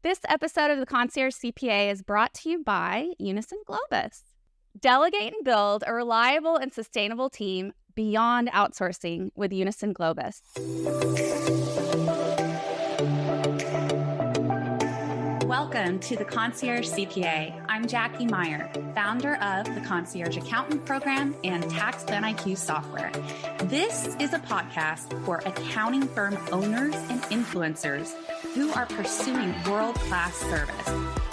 This episode of the Concierge CPA is brought to you by Unison Globus. Delegate and build a reliable and sustainable team beyond outsourcing with Unison Globus. Welcome to the Concierge CPA. I'm Jackie Meyer, founder of the Concierge Accountant Program and Tax Plan IQ software. This is a podcast for accounting firm owners and influencers who are pursuing world-class service.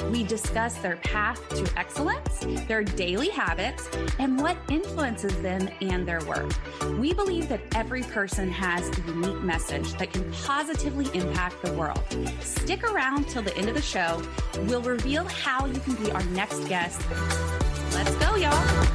We discuss their path to excellence, their daily habits, and what influences them and their work. We believe that every person has a unique message that can positively impact the world. Stick around till the end of the show. We'll reveal how you can be our next guest. Let's go, y'all.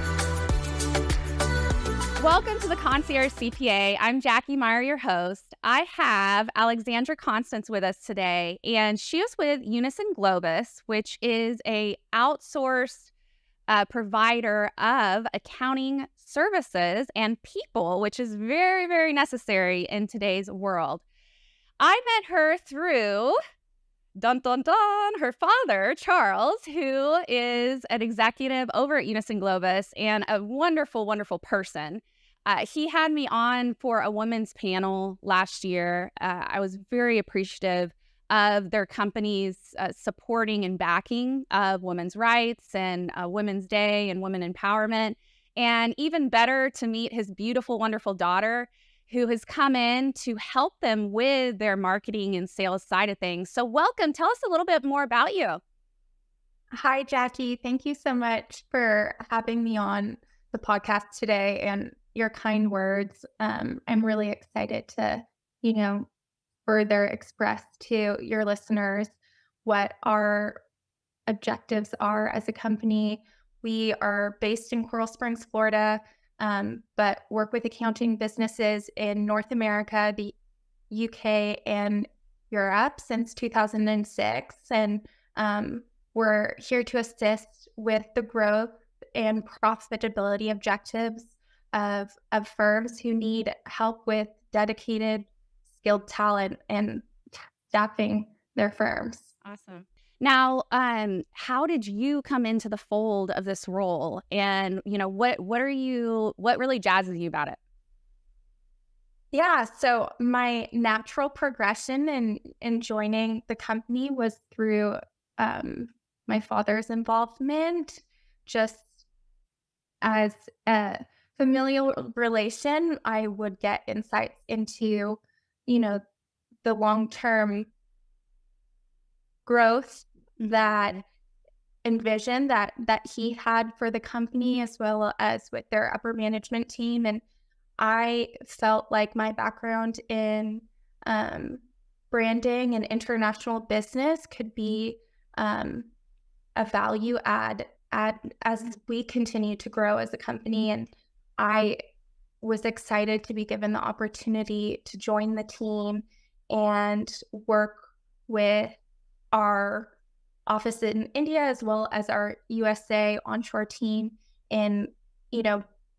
Welcome to the Concierge CPA. I'm Jackie Meyer, your host. I have Alexandra Constance with us today, and she is with Unison Globus, which is a outsourced provider of accounting services and people, which is very, very necessary in today's world. I met her through her father, Charles, who is an executive over at Unison Globus and a wonderful, wonderful person. He had me on for a women's panel last year. I was very appreciative of their company's supporting and backing of women's rights and Women's Day and women empowerment. And even better to meet his beautiful, wonderful daughter, who has come in to help them with their marketing and sales side of things. So welcome. Tell us a little bit more about you. Hi, Jackie. Thank you so much for having me on the podcast today and your kind words. I'm really excited to, further express to your listeners what our objectives are as a company. We are based in Coral Springs, Florida, but work with accounting businesses in North America, the UK, and Europe since 2006. And we're here to assist with the growth and profitability objectives of firms who need help with dedicated, skilled talent and staffing their firms. Awesome. Now, how did you come into the fold of this role? And, what really jazzes you about it? Yeah, so my natural progression in joining the company was through my father's involvement, just as a familial relation. I would get insights into, the long-term growth that envision that he had for the company, as well as with their upper management team. And I felt like my background in branding and international business could be a value add as we continue to grow as a company. And I was excited to be given the opportunity to join the team and work with our office in India, as well as our USA onshore team in,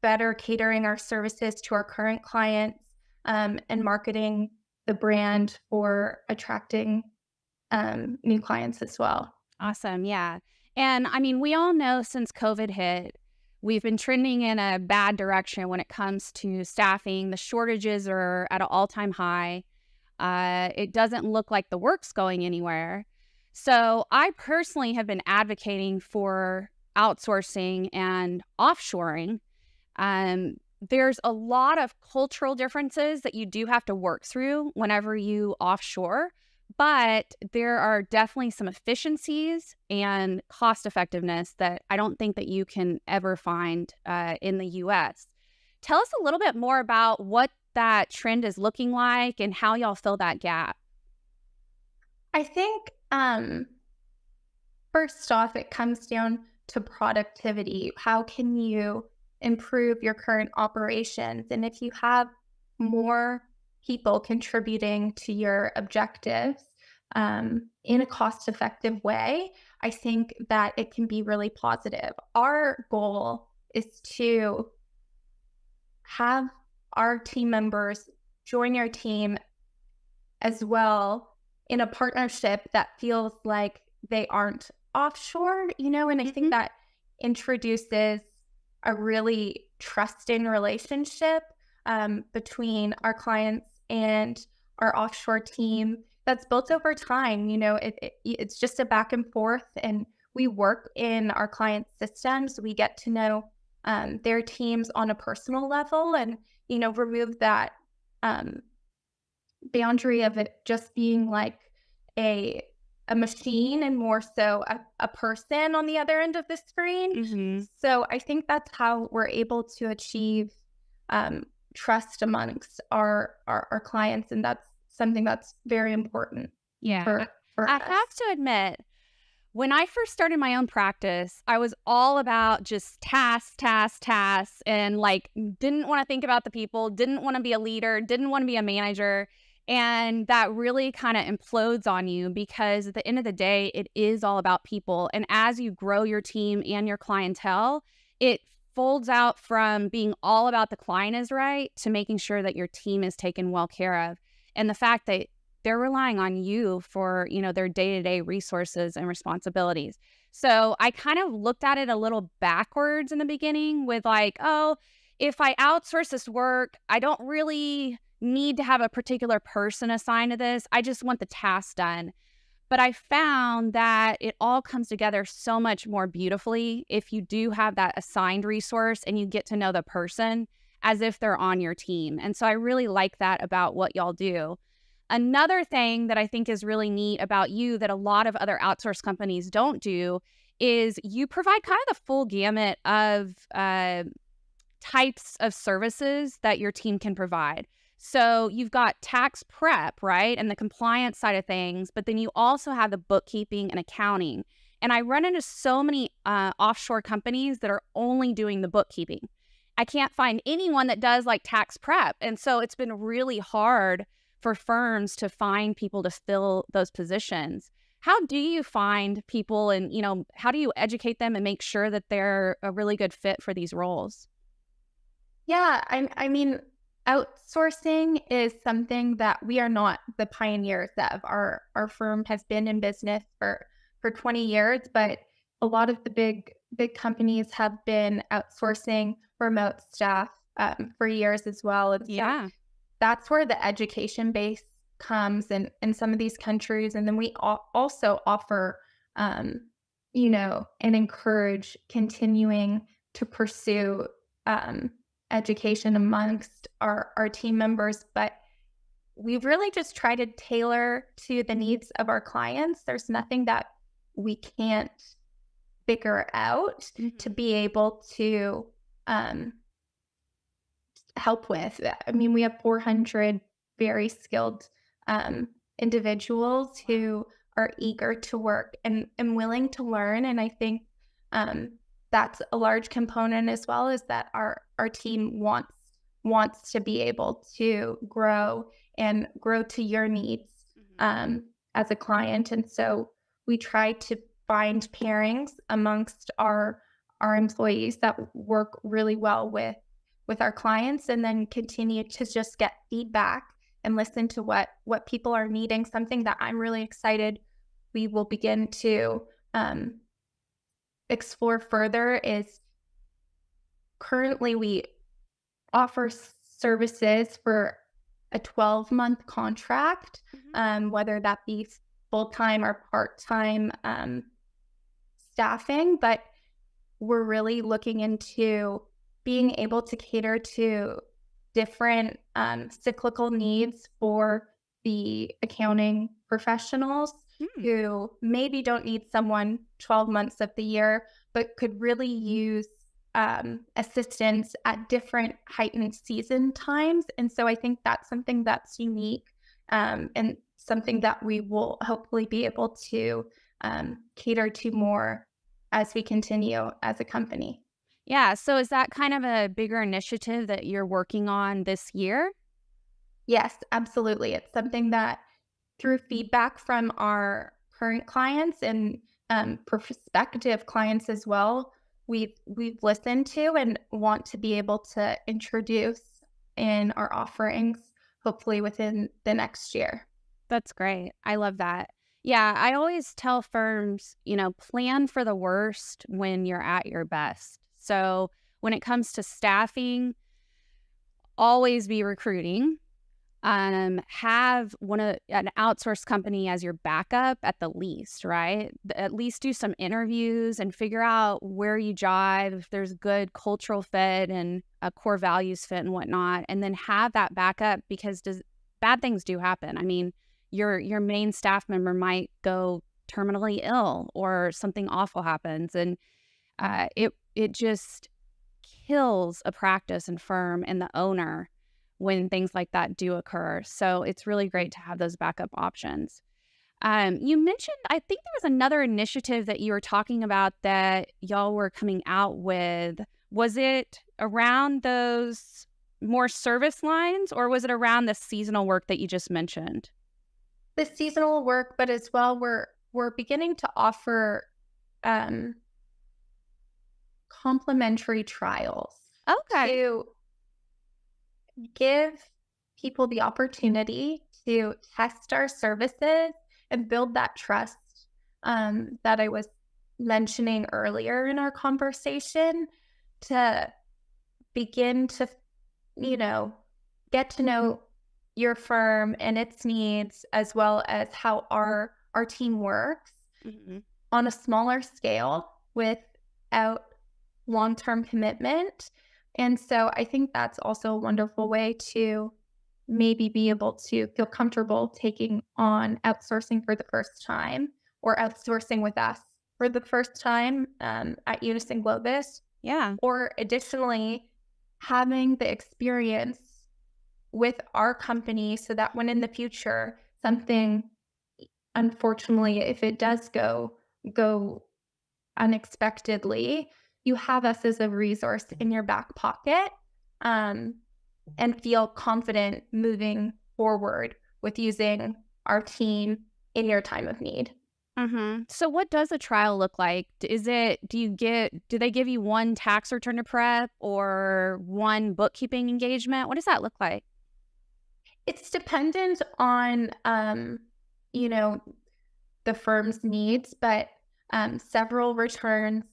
better catering our services to our current clients and marketing the brand for attracting new clients as well. Awesome. Yeah. And we all know since COVID hit, we've been trending in a bad direction when it comes to staffing. The shortages are at an all-time high. It doesn't look like the work's going anywhere. So I personally have been advocating for outsourcing and offshoring. There's a lot of cultural differences that you do have to work through whenever you offshore, but there are definitely some efficiencies and cost effectiveness that I don't think that you can ever find in the U.S. Tell us a little bit more about what that trend is looking like and how y'all fill that gap. I think first off, it comes down to productivity. How can you improve your current operations? And if you have more people contributing to your objectives in a cost-effective way, I think that it can be really positive. Our goal is to have our team members join your team as well in a partnership that feels like they aren't offshore, and I think that introduces a really trusting relationship between our clients and our offshore team that's built over time. It's just a back and forth, and we work in our clients' systems. We get to know their teams on a personal level, and remove that boundary of it just being like a machine and more so a person on the other end of the screen. So I think that's how we're able to achieve trust amongst our clients, and that's something that's very important Yeah. for I us. have to admit, when I first started my own practice, I was all about just tasks, and like didn't want to think about the people, didn't want to be a leader, didn't want to be a manager. And that really kind of implodes on you, because at the end of the day, it is all about people. And as you grow your team and your clientele, it folds out from being all about the client is right to making sure that your team is taken well care of. And the fact that they're relying on you for, their day-to-day resources and responsibilities. So I kind of looked at it a little backwards in the beginning with like, oh, if I outsource this work, I don't really need to have a particular person assigned to this. I just want the task done. But I found that it all comes together so much more beautifully if you do have that assigned resource and you get to know the person as if they're on your team. And so I really like that about what y'all do. Another thing that I think is really neat about you that a lot of other outsourced companies don't do is you provide kind of the full gamut of types of services that your team can provide. So you've got tax prep, right? And the compliance side of things, but then you also have the bookkeeping and accounting. And I run into so many offshore companies that are only doing the bookkeeping. I can't find anyone that does like tax prep. And so it's been really hard for firms to find people to fill those positions. How do you find people, and, how do you educate them and make sure that they're a really good fit for these roles? Yeah, I mean, outsourcing is something that we are not the pioneers of. Our firm has been in business for 20 years, but a lot of the big companies have been outsourcing remote staff for years as well. And so that's where the education base comes in some of these countries. And then we also offer, and encourage continuing to pursue education amongst our team members. But we really just try to tailor to the needs of our clients. There's nothing that we can't figure out to be able to help with. I mean, we have 400 very skilled individuals who are eager to work and willing to learn. And I think that's a large component as well, is that our team wants to be able to grow to your needs as a client. And so we try to find pairings amongst our employees that work really well with our clients, and then continue to just get feedback and listen to what people are needing. Something that I'm really excited we will begin to explore further is currently we offer services for a 12-month contract, whether that be full-time or part-time staffing, but we're really looking into being able to cater to different cyclical needs for the accounting professionals who maybe don't need someone 12 months of the year, but could really use assistance at different heightened season times. And so I think that's something that's unique and something that we will hopefully be able to cater to more as we continue as a company. Yeah. So is that kind of a bigger initiative that you're working on this year? Yes, absolutely. It's something that through feedback from our current clients and prospective clients as well, we've listened to and want to be able to introduce in our offerings, hopefully within the next year. That's great. I love that. Yeah, I always tell firms, plan for the worst when you're at your best. So when it comes to staffing, always be recruiting. Have an outsourced company as your backup at the least, right? At least do some interviews and figure out where you jive, if there's good cultural fit and a core values fit and whatnot, and then have that backup because bad things do happen. I mean, your main staff member might go terminally ill or something awful happens, and it just kills a practice and firm and the owner when things like that do occur. So it's really great to have those backup options. You mentioned, I think there was another initiative that you were talking about that y'all were coming out with. Was it around those more service lines, or was it around the seasonal work that you just mentioned? The seasonal work, but as well, we're beginning to offer um, complimentary trials Okay. to give people the opportunity to test our services and build that trust that I was mentioning earlier in our conversation, to begin to, you know, get to know your firm and its needs, as well as how our team works Mhm. on a smaller scale without long-term commitment. And so I think that's also a wonderful way to maybe be able to feel comfortable taking on outsourcing for the first time, or outsourcing with us for the first time at Unison Globus, Yeah. or additionally having the experience with our company so that when in the future something, unfortunately, if it does go unexpectedly, you have us as a resource in your back pocket, um, and feel confident moving forward with using our team in your time of need. So what does a trial look like? Do they give you one tax return to prep or one bookkeeping engagement? What does that look like? It's dependent on, you know, the firm's needs, but several returns,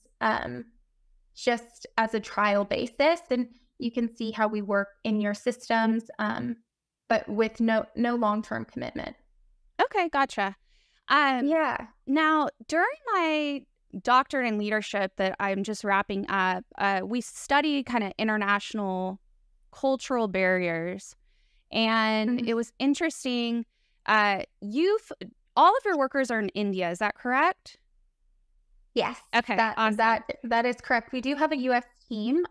just as a trial basis, and you can see how we work in your systems, but with no long-term commitment. Okay, gotcha. Um, Yeah. Now, during my doctorate in leadership that I'm just wrapping up, we study kind of international cultural barriers, and Mhm. it was interesting. You've all of your workers are in India, is that correct? Yes, Okay, that awesome. that that is correct. We do have a US team,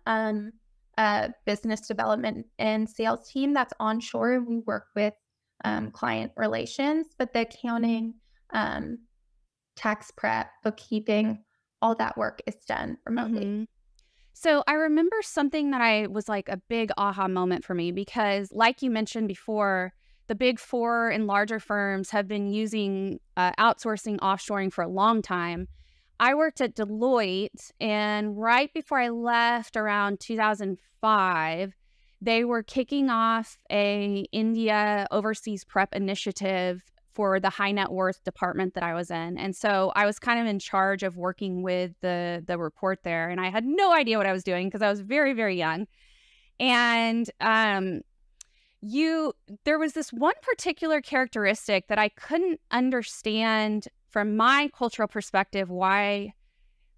business development and sales team that's onshore. We work with client relations, but the accounting, um, tax prep, bookkeeping, all that work is done remotely. hmm So I remember something that I was like a big aha moment for me because, like you mentioned before, the big four and larger firms have been using outsourcing, offshoring for a long time. I worked at Deloitte, and right before I left around 2005, they were kicking off a India overseas prep initiative for the high net worth department that I was in. And so I was kind of in charge of working with the report there, and I had no idea what I was doing because I was very, very young. And you there was this one particular characteristic that I couldn't understand from my cultural perspective why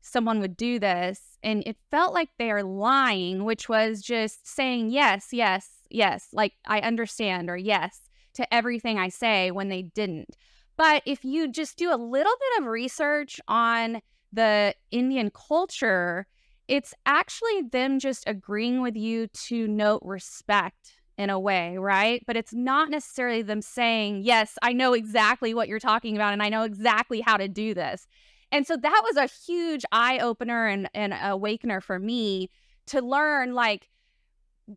someone would do this, and it felt like they are lying, which was just saying yes, yes, yes, like I understand, or yes to everything I say when they didn't. But if you just do a little bit of research on the Indian culture, it's actually them just agreeing with you to note respect in a way, right? But it's not necessarily them saying, yes, I know exactly what you're talking about and I know exactly how to do this. And so that was a huge eye opener and awakener for me to learn, like,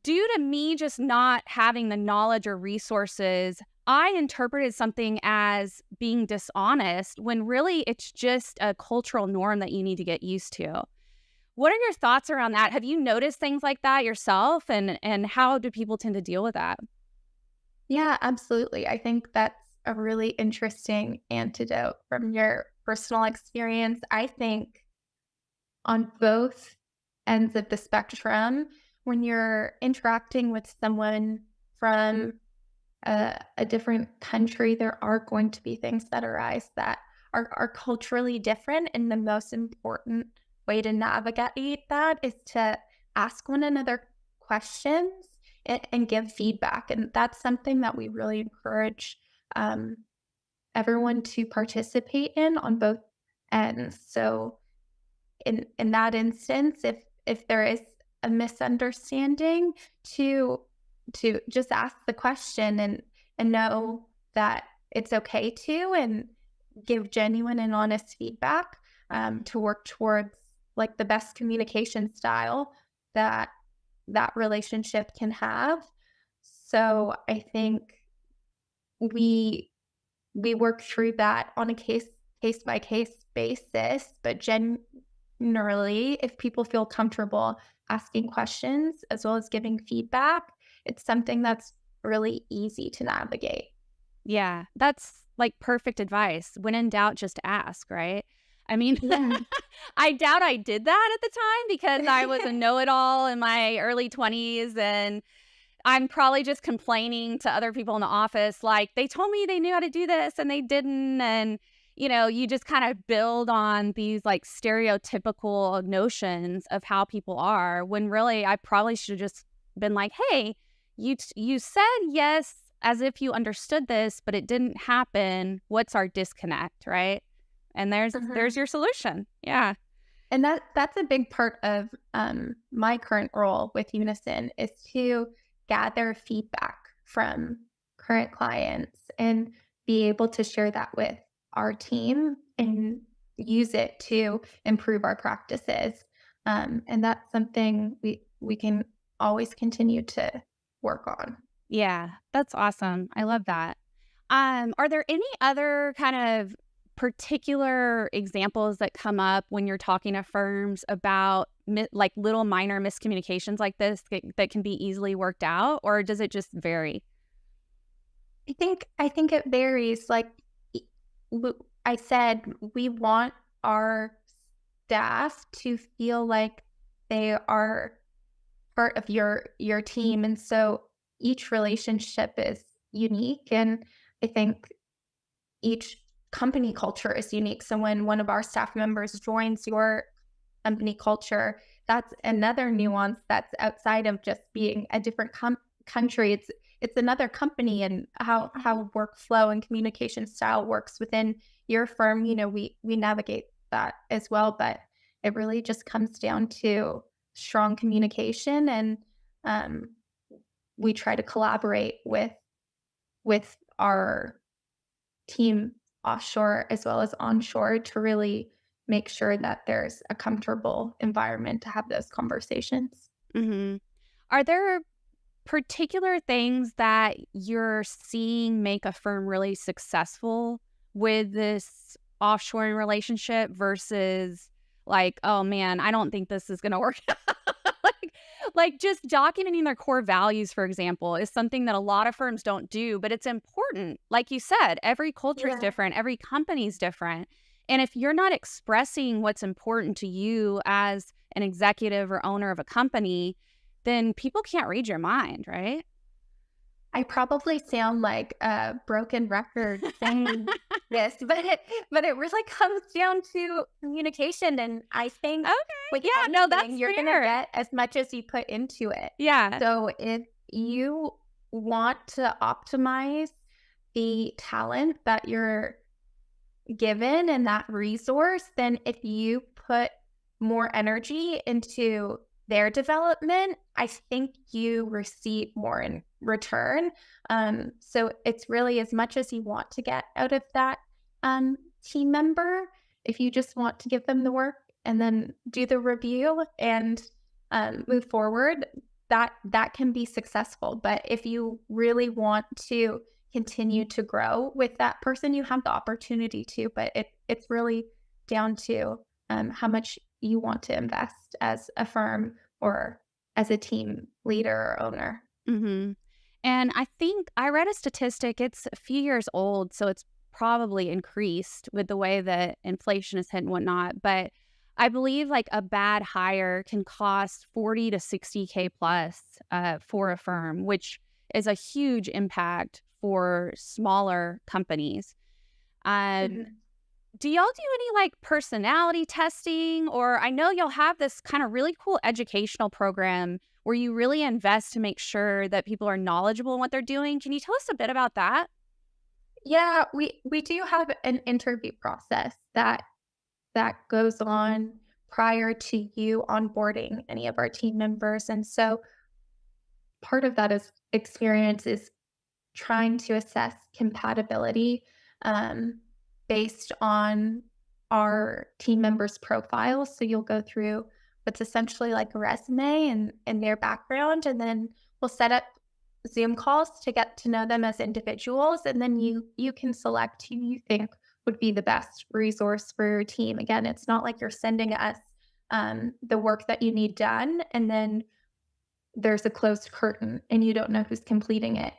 due to me just not having the knowledge or resources, I interpreted something as being dishonest when really it's just a cultural norm that you need to get used to. What are your thoughts around that? Have you noticed things like that yourself, and how do people tend to deal with that? Yeah, absolutely. I think that's a really interesting antidote from your personal experience. I think on both ends of the spectrum, when you're interacting with someone from a different country, there are going to be things that arise that are culturally different. And the most important way to navigate that is to ask one another questions and give feedback. And that's something that we really encourage um, everyone to participate in on both ends. So in that instance, if there is a misunderstanding, to just ask the question and know that it's okay to, and give genuine and honest feedback, to work towards like the best communication style that that relationship can have. So I think we we work through that on a case by case basis, but generally, if people feel comfortable asking questions as well as giving feedback, it's something that's really easy to navigate. Yeah, that's like perfect advice. When in doubt, just ask, right? I mean, Yeah. I doubt I did that at the time because I was a know it all in my early 20s. And I'm probably just complaining to other people in the office, like, they told me they knew how to do this and they didn't. And, you just kind of build on these like stereotypical notions of how people are when really I probably should have just been like, hey, you said yes as if you understood this, but it didn't happen. What's our disconnect, right? And there's Mhm. your solution. Yeah. And that's a big part of my current role with Unison, is to gather feedback from current clients and be able to share that with our team and use it to improve our practices. And that's something we can always continue to work on. Yeah, that's awesome. I love that. Are there any other kind of particular examples that come up when you're talking to firms about like little minor miscommunications like this that can be easily worked out, or does it just vary? I think it varies. Like e- I said, we want our staff to feel like they are part of your team, and so each relationship is unique. And I think each company culture is unique. So when one of our staff members joins your company culture, that's another nuance that's outside of just being a different country. It's another company, and how workflow and communication style works within your firm. We navigate that as well, but it really just comes down to strong communication, and um, we try to collaborate with our team offshore as well as onshore to really make sure that there's a comfortable environment to have those conversations. Hmm. Are there particular things that you're seeing make a firm really successful with this offshoring relationship versus like, oh man, I don't think this is going to work like, like just documenting their core values, for example, is something that a lot of firms don't do, but it's important. Like you said, every culture is Yeah. different, every company is different. And if you're not expressing what's important to you as an executive or owner of a company, then people can't read your mind, right? I probably sound like a broken record saying this, but it really comes down to communication. And I think Okay. with Yeah, no, anything, that's you're gonna fair. get as much as you put into it. Yeah. So if you want to optimize the talent that you're given and that resource, then if you put more energy into their development, I think you receive more in return. So it's really as much as you want to get out of that team member. If you just want to give them the work and then do the review and move forward, that can be successful. But if you really want to continue to grow with that person, you have the opportunity to, but it's really down to how much you want to invest as a firm or as a team leader or owner. Mhm. And I think I read a statistic, it's a few years old, so it's probably increased with the way that inflation is hit and whatnot. But I believe like a bad hire can cost 40 to 60K plus for a firm, which is a huge impact for smaller companies. Um, Mhm. do y'all do any like personality testing? Or I know y'all have this kind of really cool educational program where you really invest to make sure that people are knowledgeable in what they're doing. Can you tell us a bit about that? Yeah, we do have an interview process that goes on prior to you onboarding any of our team members. And so part of that is experience is trying to assess compatibility um, based on our team members' profiles. So you'll go through what's essentially like a resume and their background, and then we'll set up Zoom calls to get to know them as individuals, and then you can select who you think would be the best resource for your team. Again, it's not like you're sending us the work that you need done, and then there's a closed curtain and you don't know who's completing it.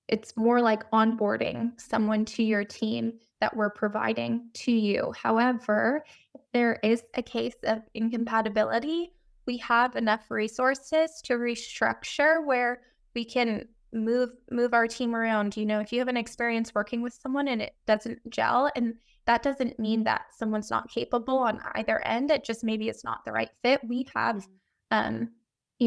It's more like onboarding someone to your team that we're providing to you. However, if there is a case of incompatibility, we have enough resources to restructure where we can move our team around. You know, if you have an experience working with someone and it doesn't gel, and that doesn't mean that someone's not capable on either end, it just maybe it's not the right fit. We have Mhm.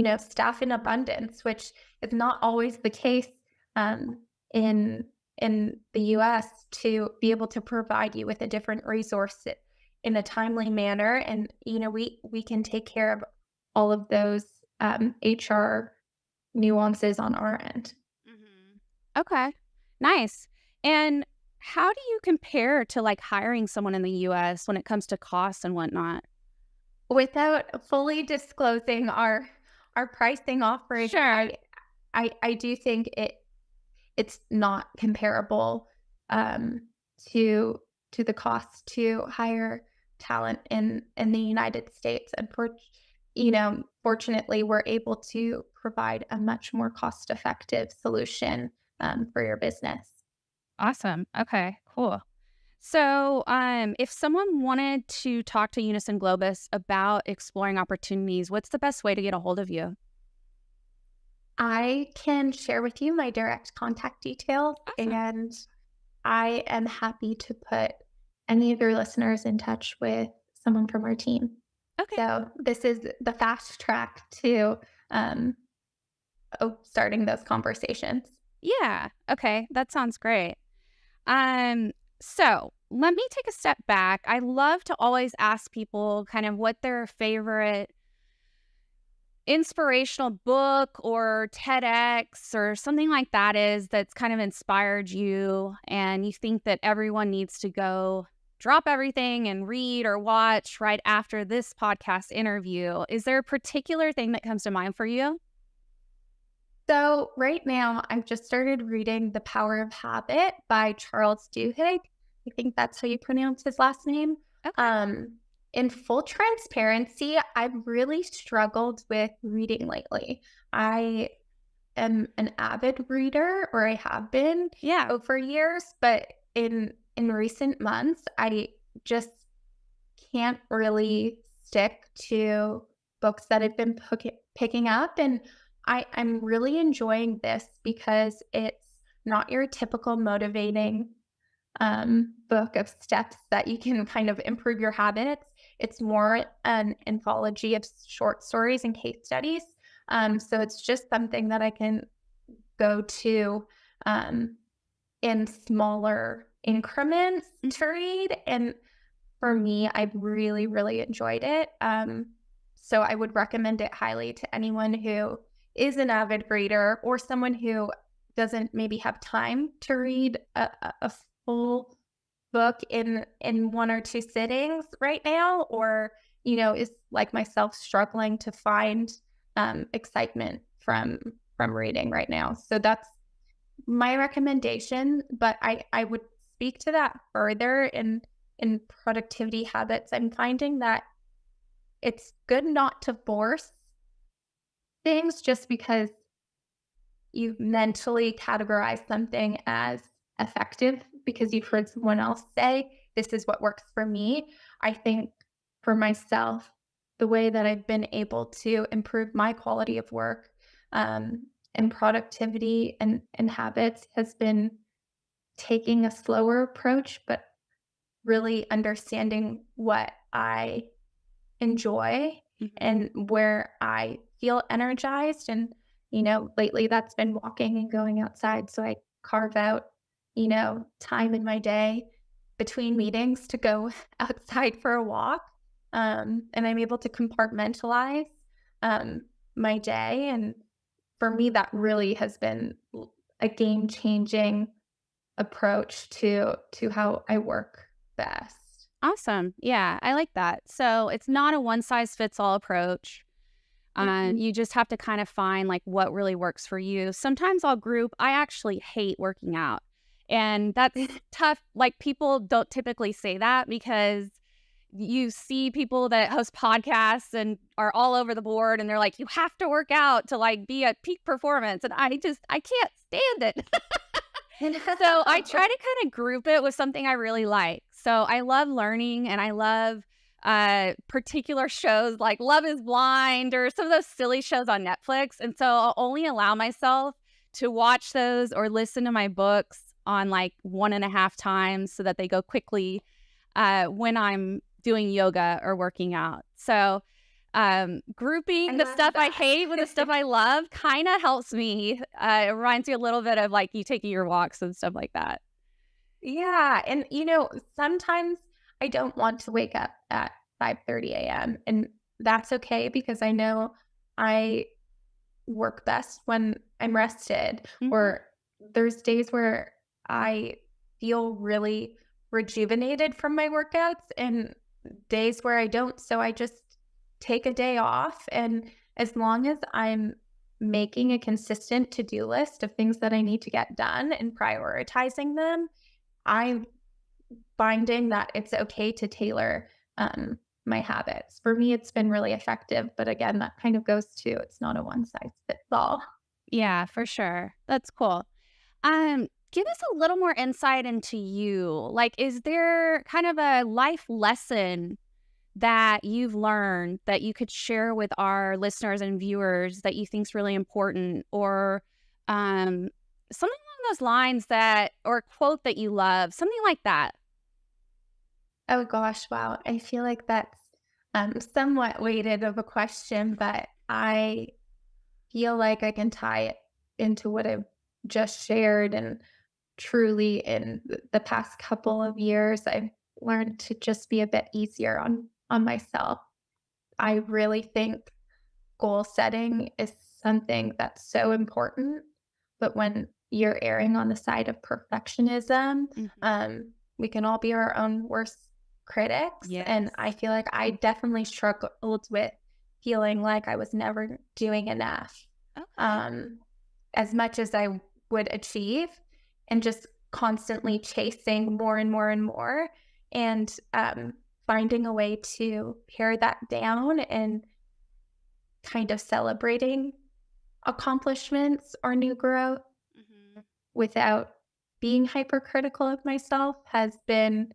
um, staff in abundance, which is not always the case um, in the US to be able to provide you with a different resource in a timely manner. And we can take care of all of those HR nuances on our end. Mhm. Okay. Nice. And how do you compare to like hiring someone in the US when it comes to costs and whatnot? Without fully disclosing our pricing offering, Sure. I do think it's not comparable um, to the cost to hire talent in the United States. And fortunately, we're able to provide a much more cost effective solution for your business. Awesome. Okay, cool. So, if someone wanted to talk to Unison Globus about exploring opportunities, what's the best way to get a hold of you? I can share with you my direct contact details, Awesome. and I am happy to put any of your listeners in touch with someone from our team. Okay. So this is the fast track to um, starting those conversations. Yeah. Okay. That sounds great. Um, so let me take a step back. I love to always ask people kind of what their favorite inspirational book or TEDx or something like that is that's kind of inspired you and you think that everyone needs to go drop everything and read or watch right after this podcast interview. Is there a particular thing that comes to mind for you? So right now, I've just started reading The Power of Habit by Charles Duhigg. I think that's how you pronounce his last name. Okay. Um, in full transparency, I've really struggled with reading lately. I am an avid reader, or I have been Yeah. over years, but in recent months, I just can't really stick to books that I've been picking up. And I'm really enjoying this because it's not your typical motivating book of steps that you can kind of improve your habits. It's more an anthology of short stories and case studies. So it's just something that I can go to um, in smaller increments to read. And for me, I've really, really enjoyed it. So I would recommend it highly to anyone who is an avid reader or someone who doesn't maybe have time to read a full book in one or two sittings right now, or is like myself struggling to find excitement from reading right now. So that's my recommendation, but I would speak to that further in productivity habits. I'm finding that it's good not to force things just because you mentally categorize something as effective because you've heard someone else say, this is what works for me. I think for myself, the way that I've been able to improve my quality of work and productivity and habits has been taking a slower approach, but really understanding what I enjoy Mhm. and where I feel energized. And, lately that's been walking and going outside. So I carve out, time in my day between meetings to go outside for a walk. And I'm able to compartmentalize um, my day. And for me, that really has been a game changing approach to how I work best. Awesome. Yeah, I like that. So it's not a one size fits all approach. Mhm. You just have to kind of find like what really works for you. Sometimes I'll group. I actually hate working out. And that's tough. Like people don't typically say that because you see people that host podcasts and are all over the board and they're like, you have to work out to like be at peak performance. And I can't stand it. So I try to kind of group it with something I really like. So I love learning and I love particular shows like Love is Blind or some of those silly shows on Netflix. And so I'll only allow myself to watch those or listen to my books on like 1.5 times so that they go quickly when I'm doing yoga or working out. So I grouping the love stuff I that. hate with the stuff I love kind of helps me. It reminds me a little bit of like you taking your walks and stuff like that. Yeah, and, sometimes I don't want to wake up at 5:30 AM, and that's okay because I know I work best when I'm rested, Mhm. or there's days where I feel really rejuvenated from my workouts and days where I don't. So I just take a day off. And as long as I'm making a consistent to do list of things that I need to get done and prioritizing them, I'm finding that it's okay to tailor my habits. For me, it's been really effective. But again, that kind of goes to it's not a one size fits all. Yeah, for sure. That's cool. Give us a little more insight into you. Like, is there kind of a life lesson that you've learned that you could share with our listeners and viewers that you think's really important, or um, something along those lines that, or a quote that you love, something like that? Oh gosh, wow. I feel like that's somewhat weighted of a question, but I feel like I can tie it into what I've just shared. And truly, in the past couple of years, I've learned to just be a bit easier on myself. I really think goal setting is something that's so important, but when you're erring on the side of perfectionism, Mhm. we can all be our own worst critics. And Yes. I feel like I definitely struggled with feeling like I was never doing enough, Okay. um, as much as I would achieve, and just constantly chasing more and more and more, and finding a way to pare that down and kind of celebrating accomplishments or new growth Mhm. without being hypercritical of myself has been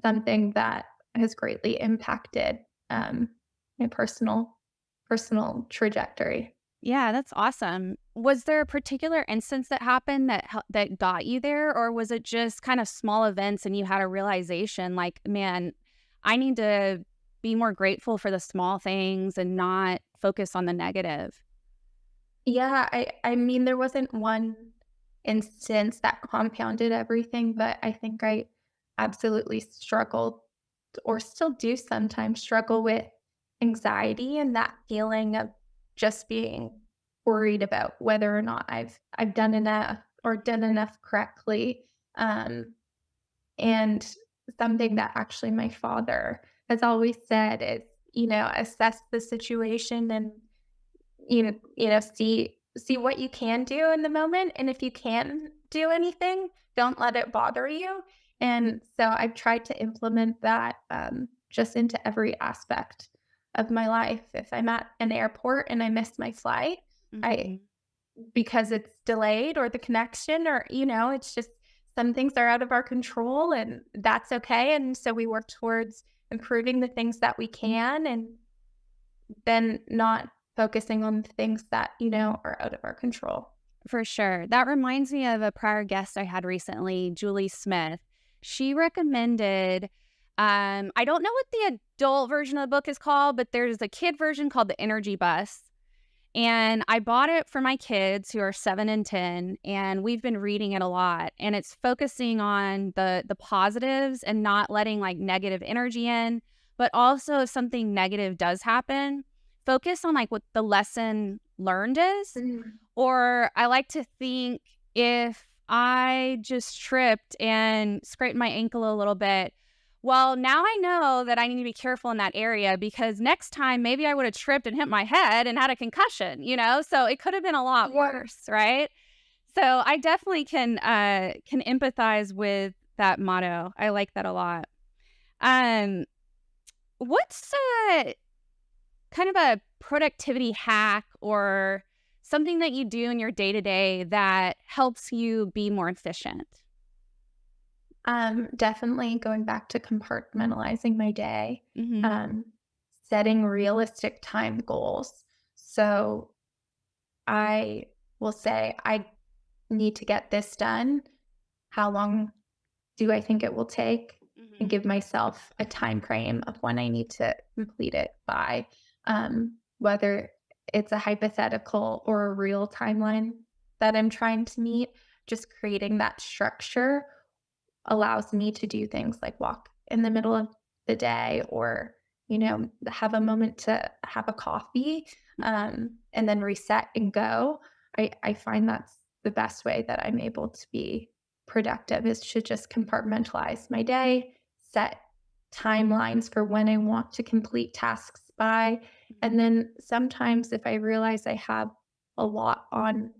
something that has greatly impacted my personal trajectory. Yeah, that's awesome. Was there a particular instance that happened that got you there, or was it just kind of small events and you had a realization like, man, I need to be more grateful for the small things and not focus on the negative? Yeah, I mean, there wasn't one instance that compounded everything, but I think I absolutely struggled, or still do sometimes struggle with, anxiety and that feeling of just being worried about whether or not I've done enough or done enough correctly. Um, and something that actually my father has always said is, assess the situation and see what you can do in the moment, and if you can do anything, don't let it bother you. And so I've tried to implement that just into every aspect of my life. If I'm at an airport and I miss my flight, I Mhm. because it's delayed or the connection or, it's just some things are out of our control and that's okay. And so we work towards improving the things that we can and then not focusing on the things that, are out of our control. For sure. That reminds me of a prior guest I had recently, Julie Smith. She recommended, I don't know what the adult version of the book is called, but there's a kid version called The Energy Bus. And I bought it for my kids who are 7 and 10, and we've been reading it a lot. And it's focusing on the positives and not letting like negative energy in, but also if something negative does happen, focus on like what the lesson learned is. Mhm. Or I like to think if I just tripped and scraped my ankle a little bit, well, now I know that I need to be careful in that area because next time maybe I would have tripped and hit my head and had a concussion, So it could have been a lot Yeah. worse, right? So I definitely can empathize with that motto. I like that a lot. Um, what's kind of a productivity hack or something that you do in your day-to-day that helps you be more efficient? Definitely going back to compartmentalizing my day, Mhm. um, setting realistic time goals. So I will say, I need to get this done. How long do I think it will take? And Mhm. give myself a time frame of when I need to complete it by, whether it's a hypothetical or a real timeline that I'm trying to meet. Just creating that structure allows me to do things like walk in the middle of the day or, have a moment to have a coffee, and then reset and go. I find that's the best way that I'm able to be productive is to just compartmentalize my day, set timelines for when I want to complete tasks by. And then sometimes if I realize I have a lot on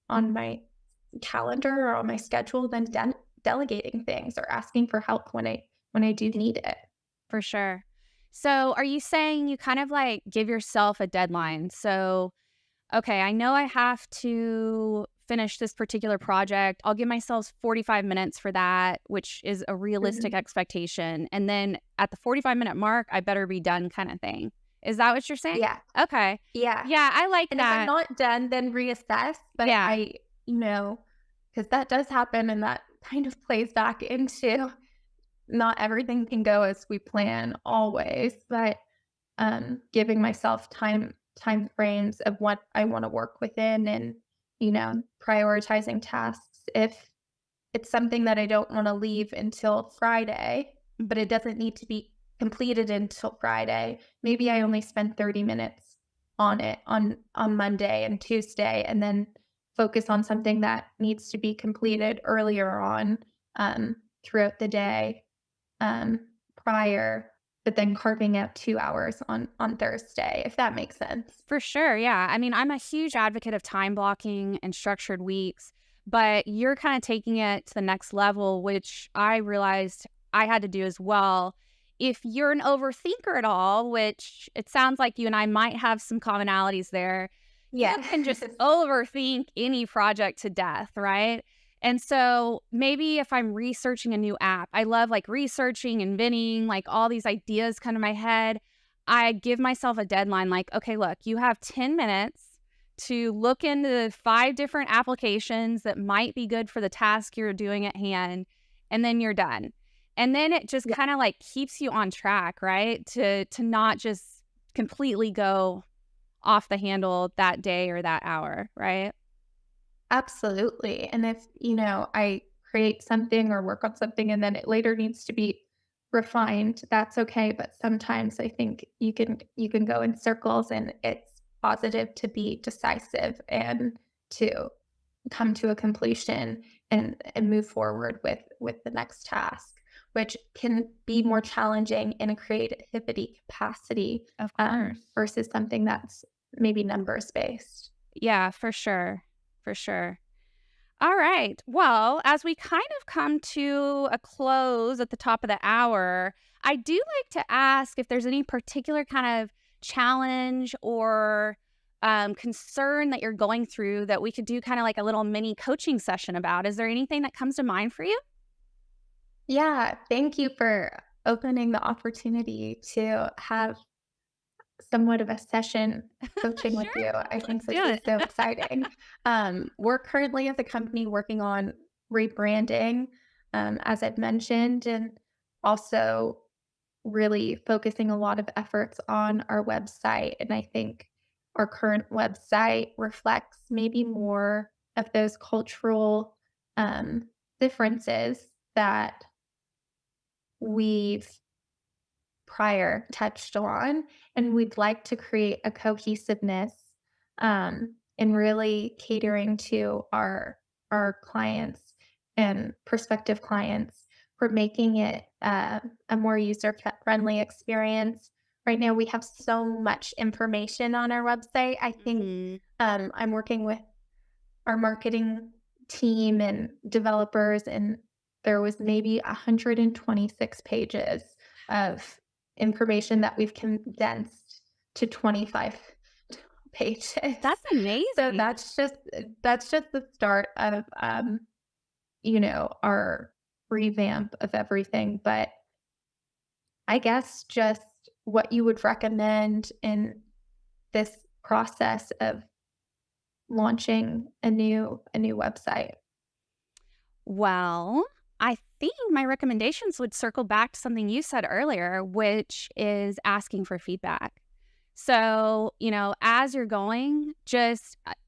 my calendar or on my schedule, then delegating things or asking for help when I do need it. For sure. So, are you saying you kind of like give yourself a deadline? So, okay, I know I have to finish this particular project. I'll give myself 45 minutes for that, which is a realistic Mhm. expectation. And then at the 45-minute mark, I better be done kind of thing. Is that what you're saying? Yeah. Okay. Yeah. Yeah, I like And if I'm that. not done, then reassess, but Yeah, because that does happen and that kind of plays back into not everything can go as we plan always, but giving myself time frames of what I want to work within and, prioritizing tasks. If it's something that I don't want to leave until Friday, but it doesn't need to be completed until Friday, maybe I only spend 30 minutes on it on Monday and Tuesday and then focus on something that needs to be completed earlier on, throughout the day, um, prior, but then carving out 2 hours on Thursday, if that makes sense. for sure. Yeah. I mean, I'm a huge advocate of time blocking and structured weeks, but you're kind of taking it to the next level, which I realized I had to do as well. If you're an overthinker at all, which it sounds like you and I might have some commonalities there, you Yeah. can just overthink any project to death, right? And so maybe if I'm researching a new app, I love like researching, inventing, like all these ideas come to my head. I give myself a deadline like, okay, look, you have 10 minutes to look into 5 different applications that might be good for the task you're doing at hand, and then you're done. And then it just Yeah, kind of like keeps you on track, right? To not just completely go off the handle that day or that hour, right? absolutely, and if, I create something or work on something and then it later needs to be refined, that's okay, but sometimes I think you can go in circles and it's positive to be decisive and to come to a completion and move forward with the next task, which can be more challenging in a creativity capacity, Of course. versus something that's maybe numbers based. Yeah, for sure. For sure. All right. Well, as we kind of come to a close at the top of the hour, I do like to ask if there's any particular kind of challenge or concern that you're going through that we could do kind of like a little mini coaching session about. Is there anything that comes to mind for you? Yeah, thank you for opening the opportunity to have somewhat of a session coaching with Sure. you. I Let's think do this is it. so exciting. We're currently as a company working on rebranding, as I've mentioned, and also really focusing a lot of efforts on our website. And I think our current website reflects maybe more of those cultural um, differences that we've prior touched on, and we'd like to create a cohesiveness in really catering to our clients and prospective clients for making it a more user friendly experience. Right now, we have so much information on our website. I think Mhm. I'm working with our marketing team and developers, and there was maybe 126 pages of information that we've condensed to 25 pages. That's So amazing. that's just the start of our revamp of everything. But I guess just what you would recommend in this process of launching a new website. Well, I think my recommendations would circle back to something you said earlier, which is asking for feedback. So, as you're going,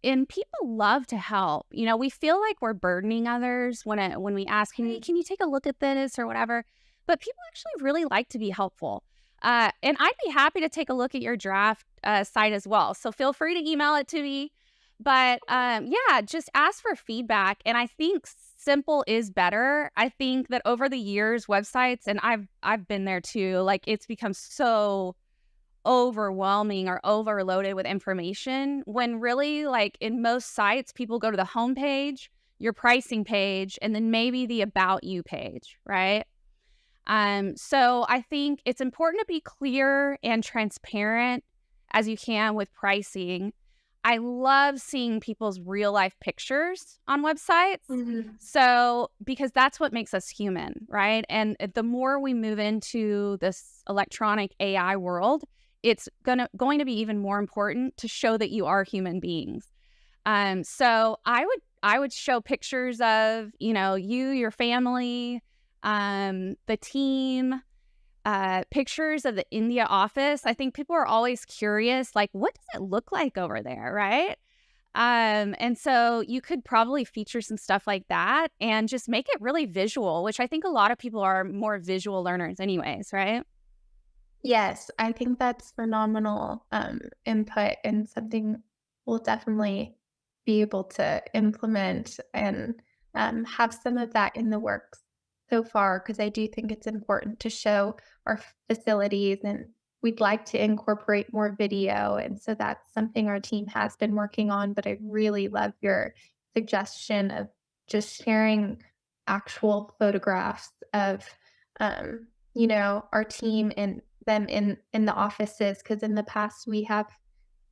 and people love to help. We feel like we're burdening others when we ask, "Hey, can you take a look at this?" or whatever. But people actually really like to be helpful. And I'd be happy to take a look at your draft site as well. So feel free to email it to me. But yeah, just ask for feedback. And I think simple is better. I think that over the years, websites, and I've been there too, like it's become so overwhelming or overloaded with information when really, like in most sites, people go to the home page, your pricing page, and then maybe the about you page, right? So I think it's important to be clear and transparent as you can with pricing. I love seeing people's real life pictures on websites. Mhm. So, because that's what makes us human, right? And the more we move into this electronic AI world, it's going to be even more important to show that you are human beings. So I would show pictures of, you, your family, the team, pictures of the India office. I think people are always curious, like, what does it look like over there, right? And so you could probably feature some stuff like that and just make it really visual, which I think a lot of people are more visual learners anyways, right? Yes, I think that's phenomenal, input and something we'll definitely be able to implement and, have some of that in the works so far, because I do think it's important to show our facilities, and we'd like to incorporate more video, and so that's something our team has been working on. But I really love your suggestion of just sharing actual photographs of, our team and them in the offices, because in the past we have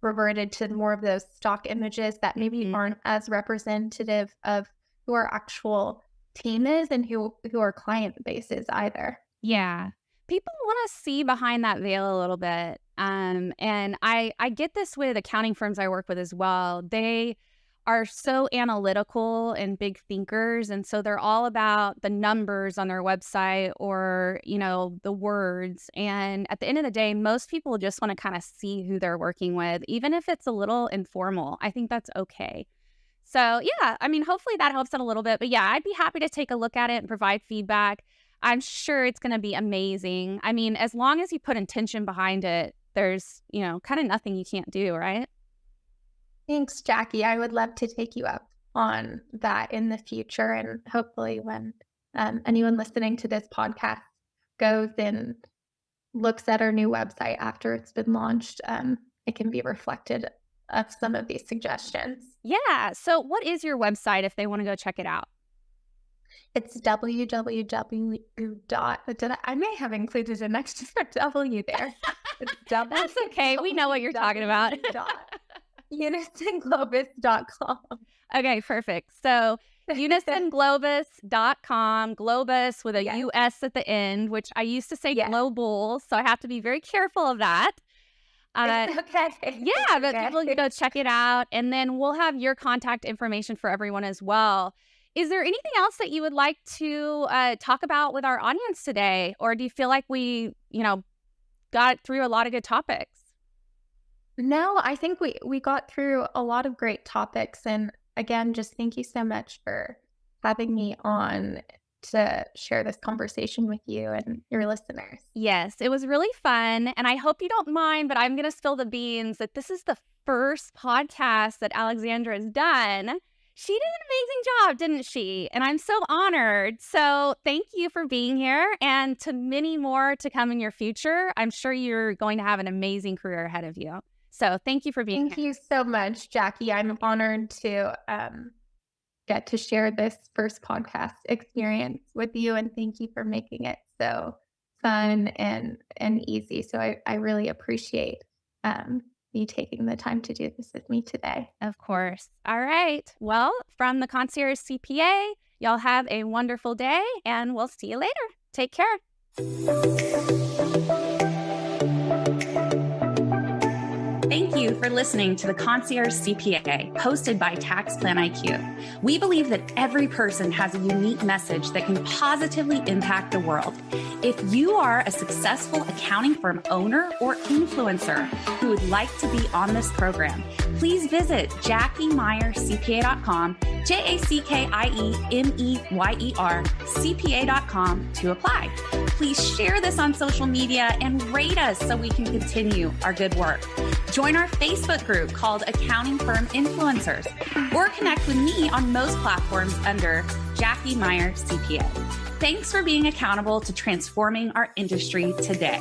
reverted to more of those stock images that maybe Mhm. aren't as representative of who our actual team is and who our client base is either. Yeah. People want to see behind that veil a little bit. And I get this with accounting firms I work with as well. They are so analytical and big thinkers. And so they're all about the numbers on their website or, the words. And at the end of the day, most people just want to kind of see who they're working with, even if it's a little informal. I think that's okay. So, yeah, I mean, hopefully that helps out a little bit. But yeah, I'd be happy to take a look at it and provide feedback. I'm sure it's going to be amazing. I mean, as long as you put intention behind it, there's, kind of nothing you can't do, right? Thanks, Jackie. I would love to take you up on that in the future. And hopefully, when anyone listening to this podcast goes and looks at our new website after it's been launched, it can be reflected of some of these suggestions. Yeah. So, what is your website if they want to go check it out? It's www I may have included an extra W there. It's That's okay. We know what you're talking about. www. unisonglobus.com. Okay, perfect. So unisonglobus.com, Globus with a Yes. US at the end, which I used to say Yes. global, so I have to be very careful of that. It's okay. Yeah, but Okay. people can go check it out, and then we'll have your contact information for everyone as well. Is there anything else that you would like to talk about with our audience today, or do you feel like we, got through a lot of good topics? No, I think we got through a lot of great topics. And again, just thank you so much for having me on to share this conversation with you and your listeners. Yes, it was really fun, and I hope you don't mind, but I'm going to spill the beans that this is the first podcast that Alexandra has done. She did an amazing job, didn't she? And I'm so honored. So thank you for being here, and to many more to come in your future. I'm sure you're going to have an amazing career ahead of you. So thank you for being Thank here. you so much, Jackie. I'm honored to get to share this first podcast experience with you, and thank you for making it so fun and easy. So I really appreciate you taking the time to do this with me today. Of course. All right. Well, from the Concierge CPA, y'all have a wonderful day, and we'll see you later. Take care. Thank you for listening to the Concierge CPA, hosted by Tax Plan IQ. We believe that every person has a unique message that can positively impact the world. If you are a successful accounting firm owner or influencer who would like to be on this program, please visit JackieMeyerCPA.com, JackieMeyer CPA.com to apply. Please share this on social media and rate us so we can continue our good work. Join our Facebook group called Accounting Firm Influencers, or connect with me on most platforms under Jackie Meyer CPA. Thanks for being accountable to transforming our industry today.